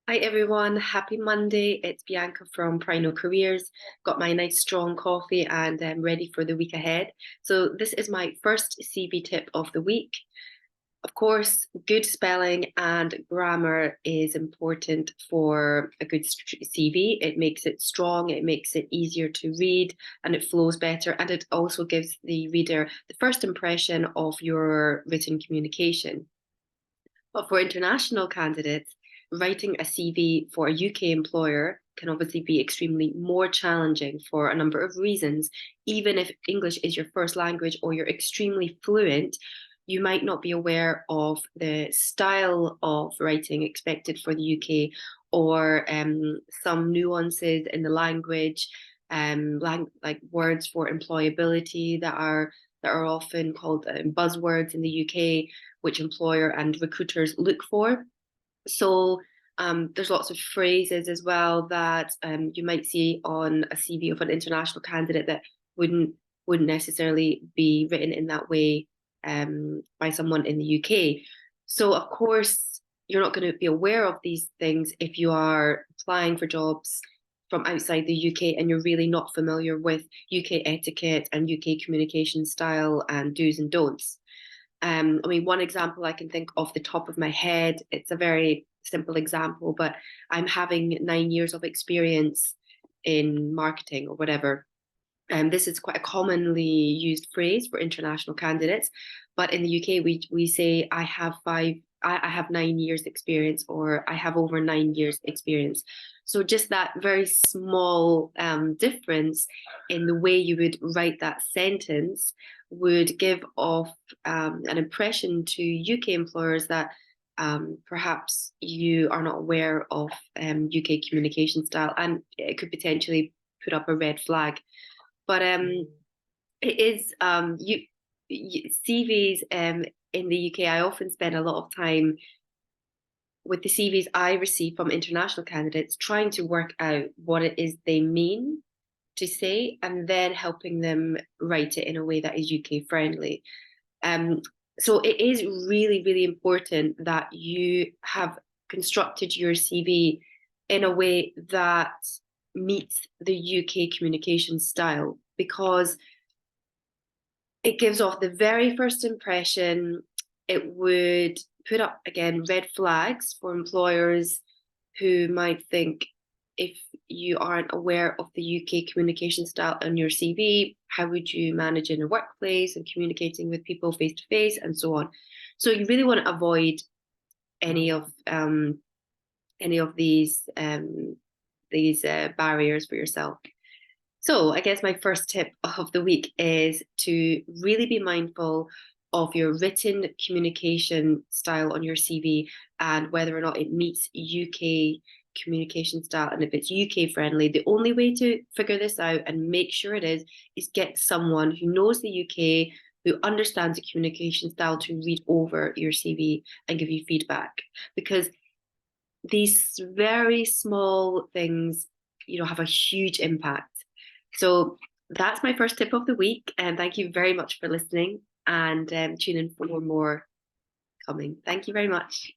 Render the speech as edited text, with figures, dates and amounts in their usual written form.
Hi everyone, happy Monday. It's Bianca from Prino Careers. Got my nice strong coffee and I'm ready for the week ahead. So, this is my first CV tip of the week. Of course, good spelling and grammar is important for a good CV. It makes it strong, it makes it easier to read, and it flows better. And it also gives the reader the first impression of your written communication. But for international candidates, writing a CV for a UK employer can obviously be extremely more challenging for a number of reasons. Even if English is your first language or you're extremely fluent, you might not be aware of the style of writing expected for the UK or some nuances in the language, like words for employability that are often called buzzwords in the UK, which employer and recruiters look for. So there's lots of phrases as well that you might see on a CV of an international candidate that wouldn't wouldn't necessarily be written in that way by someone in the UK. So of course you're not going to be aware of these things if you are applying for jobs from outside the UK and you're really not familiar with UK etiquette and UK communication style and do's and don'ts. I mean, one example I can think off the top of my head, it's a very simple example, but I'm having 9 years of experience in marketing or whatever. This is quite a commonly used phrase for international candidates, but in the UK we say I have I have 9 years experience or I have over 9 years experience. So just that very small difference in the way you would write that sentence would give off an impression to UK employers that perhaps you are not aware of UK communication style, and it could potentially put up a red flag. But it is CVs in the UK. I often spend a lot of time with the CVs I receive from international candidates, trying to work out what it is they mean to say, and then helping them write it in a way that is UK friendly. Um, so it is really, really important that you have constructed your CV in a way that meets the UK communication style, because it gives off the very first impression. It would put up, again, red flags for employers who might think, if you aren't aware of the UK communication style on your CV, how would you manage in a workplace and communicating with people face to face and so on? So you really want to avoid any of um, any of these barriers for yourself. So I guess my first tip of the week is to really be mindful of your written communication style on your CV and whether or not it meets UK communication style and if it's UK friendly. The only way to figure this out and make sure it is get someone who knows the UK, who understands the communication style, to read over your CV and give you feedback. Because these very small things, have a huge impact. So that's my first tip of the week. And thank you very much for listening. And tune in for more coming. Thank you very much.